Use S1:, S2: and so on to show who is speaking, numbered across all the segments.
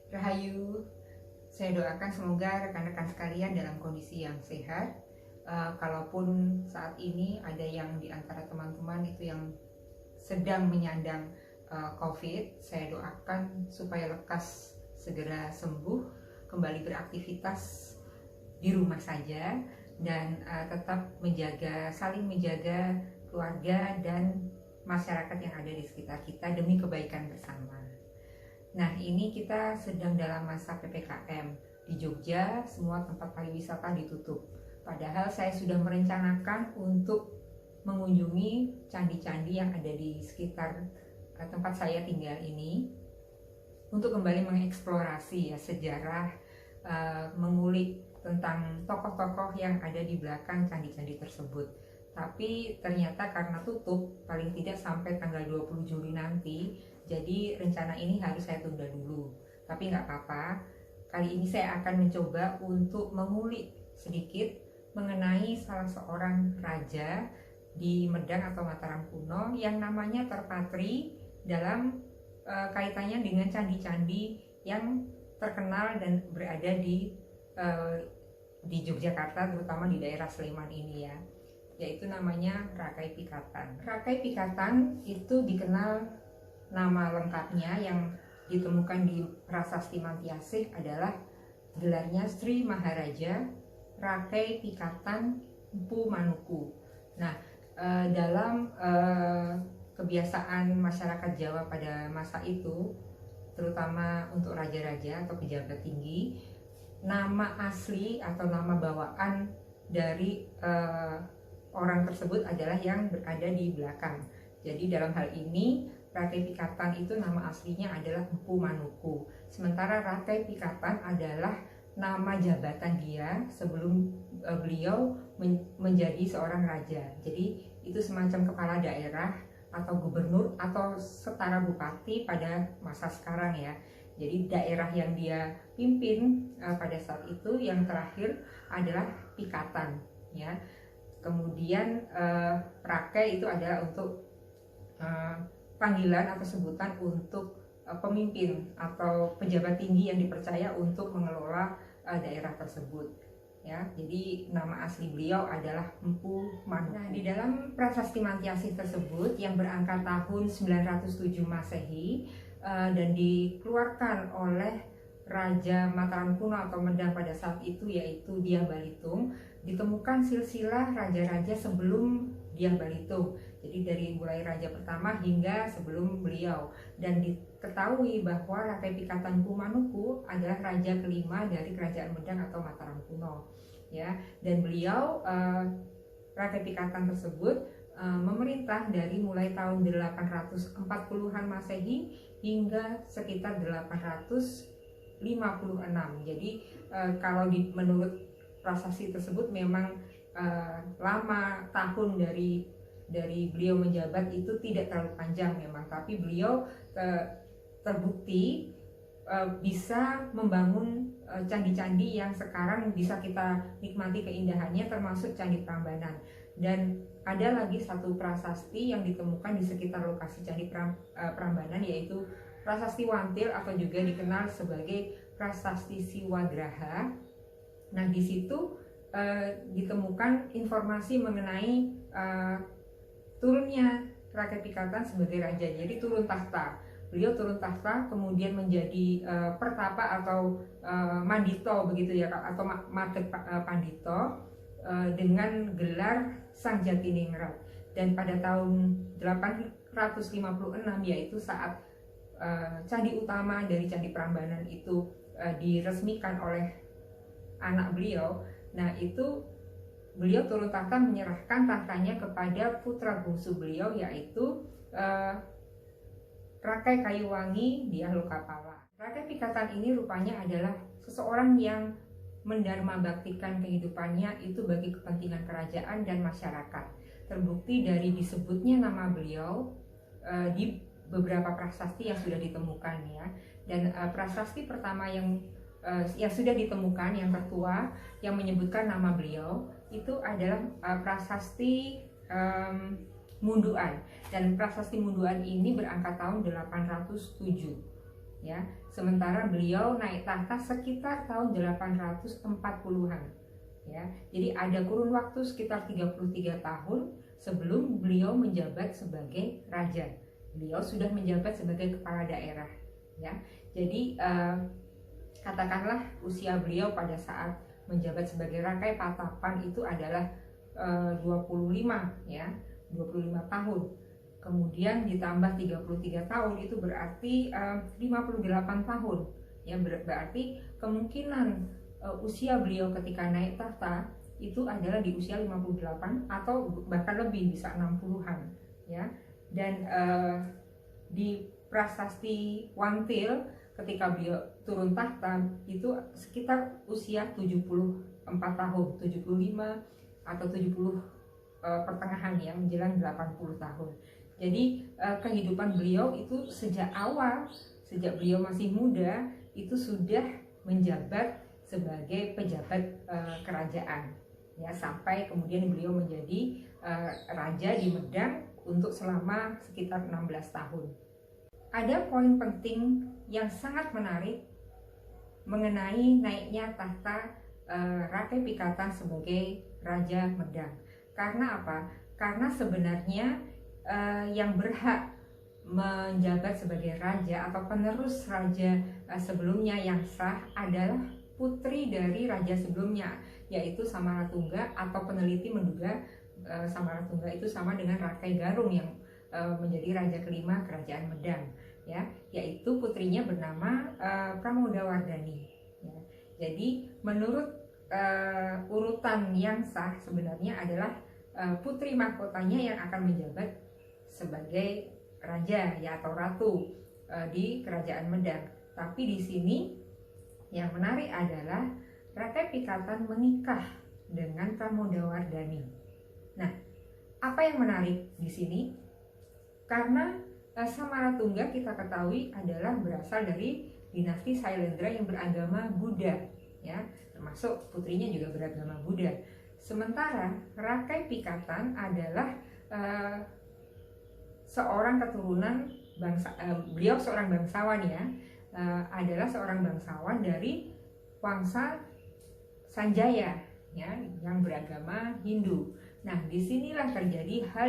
S1: Rahayu, saya doakan semoga rekan-rekan sekalian dalam kondisi yang sehat. Kalaupun saat ini ada yang di antara teman-teman itu yang sedang menyandang COVID, saya doakan supaya lekas segera sembuh, kembali beraktivitas di rumah saja, dan tetap saling menjaga keluarga dan masyarakat yang ada di sekitar kita demi kebaikan bersama. Nah, ini kita sedang dalam masa PPKM. Di Jogja, semua tempat pariwisata ditutup. Padahal saya sudah merencanakan untuk mengunjungi candi-candi yang ada di sekitar tempat saya tinggal ini, untuk kembali mengeksplorasi sejarah, mengulik tentang tokoh-tokoh yang ada di belakang candi-candi tersebut. Tapi ternyata karena tutup paling tidak sampai tanggal 20 Juli nanti, jadi rencana ini harus saya tunda dulu. Tapi nggak apa-apa, kali ini saya akan mencoba untuk mengulik sedikit mengenai salah seorang raja di Medang atau Mataram kuno yang namanya terpatri dalam kaitannya dengan candi-candi yang terkenal dan berada di Yogyakarta, terutama di daerah Sleman ini ya, yaitu namanya Rakai Pikatan. Rakai Pikatan itu dikenal, nama lengkapnya yang ditemukan di Prasasti Mantiasih adalah gelarnya Sri Maharaja Rakai Pikatan Empu Manuku. Nah, dalam kebiasaan masyarakat Jawa pada masa itu, terutama untuk raja-raja atau pejabat tinggi, nama asli atau nama bawaan dari orang tersebut adalah yang berada di belakang. Jadi dalam hal ini Rakai Pikatan itu nama aslinya adalah Empu Manuku. Sementara Rakai Pikatan adalah nama jabatan dia sebelum beliau menjadi seorang raja. Jadi itu semacam kepala daerah atau gubernur atau setara bupati pada masa sekarang ya. Jadi daerah yang dia pimpin pada saat itu yang terakhir adalah Pikatan ya. Kemudian Rakai itu adalah untuk panggilan atau sebutan untuk pemimpin atau pejabat tinggi yang dipercaya untuk mengelola daerah tersebut ya. Jadi nama asli beliau adalah Empu Manuku. Nah, di dalam Prasasti Mantiasih tersebut yang berangka tahun 907 Masehi dan dikeluarkan oleh Raja Mataram kuno atau Medang pada saat itu, yaitu Dyah Balitung, ditemukan silsilah raja-raja sebelum Dyah Balitung. Jadi dari mulai raja pertama hingga sebelum beliau, dan diketahui bahwa Rakai Pikatan Empu Manuku adalah raja kelima dari Kerajaan Medang atau Mataram kuno ya. Dan beliau Rakai Pikatan tersebut memerintah dari mulai tahun 840-an Masehi hingga sekitar 856. Jadi kalau menurut prasasti tersebut memang lama tahun dari beliau menjabat itu tidak terlalu panjang memang, tapi beliau terbukti bisa membangun candi-candi yang sekarang bisa kita nikmati keindahannya, termasuk Candi Prambanan. Dan ada lagi satu prasasti yang ditemukan di sekitar lokasi Candi Prambanan, yaitu Prasasti Wantil atau juga dikenal sebagai Prasasti Siwagraha. Nah, di situ ditemukan informasi mengenai turunnya Rakai Pikatan sebagai raja. Jadi turun tahta. Beliau turun tahta kemudian menjadi pertapa atau mandito begitu ya, atau Madeg Pandito dengan gelar Sang Jatiningrat. Dan pada tahun 856, yaitu saat candi utama dari Candi Prambanan itu diresmikan oleh anak beliau. Nah, itu beliau turun tahta menyerahkan tahtanya kepada putra bungsu beliau, yaitu Rakai Kayuwangi Dyah Lokapala. Rakai Pikatan ini rupanya adalah seseorang yang mendarma baktikan kehidupannya itu bagi kepentingan kerajaan dan masyarakat. Terbukti dari disebutnya nama beliau di beberapa prasasti yang sudah ditemukan ya. Dan prasasti pertama yang sudah ditemukan, yang tertua yang menyebutkan nama beliau itu adalah prasasti Munduan. Dan prasasti Munduan ini berangkat tahun 807 ya. Sementara beliau naik tahta sekitar tahun 840-an, ya. Jadi ada kurun waktu sekitar 33 tahun sebelum beliau menjabat sebagai raja. Beliau sudah menjabat sebagai kepala daerah, ya. Jadi katakanlah usia beliau pada saat menjabat sebagai Rakai Patapan itu adalah 25, ya, 25 tahun. Kemudian ditambah 33 tahun itu berarti 58 tahun, ya. Berarti kemungkinan usia beliau ketika naik tahta itu adalah di usia 58 atau bahkan lebih, bisa 60-an, ya. Dan di prasasti Wantil ketika beliau turun tahta itu sekitar usia 74 tahun, 75 atau 70 pertengahan, ya, menjelang 80 tahun. Jadi kehidupan beliau itu sejak awal, sejak beliau masih muda itu sudah menjabat sebagai pejabat kerajaan, ya, sampai kemudian beliau menjadi raja di Medang untuk selama sekitar 16 tahun. Ada poin penting yang sangat menarik mengenai naiknya tahta Rakai Pikatan sebagai Raja Medang. Karena apa? Karena sebenarnya yang berhak menjabat sebagai raja atau penerus raja sebelumnya yang sah adalah putri dari raja sebelumnya, yaitu Samaratungga, atau peneliti menduga Samaratungga itu sama dengan Rakai Garung yang menjadi raja kelima kerajaan Medang, ya, yaitu putrinya bernama Pramodawardhani, ya. Jadi menurut urutan yang sah sebenarnya adalah putri mahkotanya yang akan menjabat sebagai raja, ya, atau ratu di kerajaan Medang. Tapi di sini yang menarik adalah Rakai Pikatan menikah dengan Pramodawardhani. Nah, apa yang menarik di sini? Karena Samaratungga kita ketahui adalah berasal dari dinasti Sailendra yang beragama Buddha, ya, termasuk putrinya juga beragama Buddha. Sementara Rakai Pikatan adalah seorang keturunan bangsa, beliau seorang bangsawan, ya, adalah seorang bangsawan dari Wangsa Sanjaya, ya, yang beragama Hindu. Nah, disinilah terjadi hal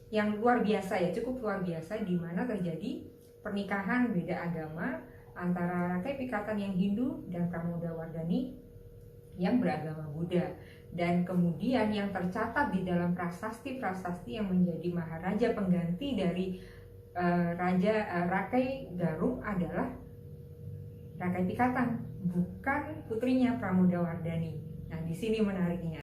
S1: yang luar biasa, ya, cukup luar biasa, di mana terjadi pernikahan beda agama antara Rakai Pikatan yang Hindu dan Pramodawardhani yang beragama Buddha. Dan kemudian yang tercatat di dalam prasasti-prasasti yang menjadi maharaja pengganti dari Raja Rakai Garung adalah Rakai Pikatan, bukan putrinya Pramodawardhani. Nah, di sini menariknya.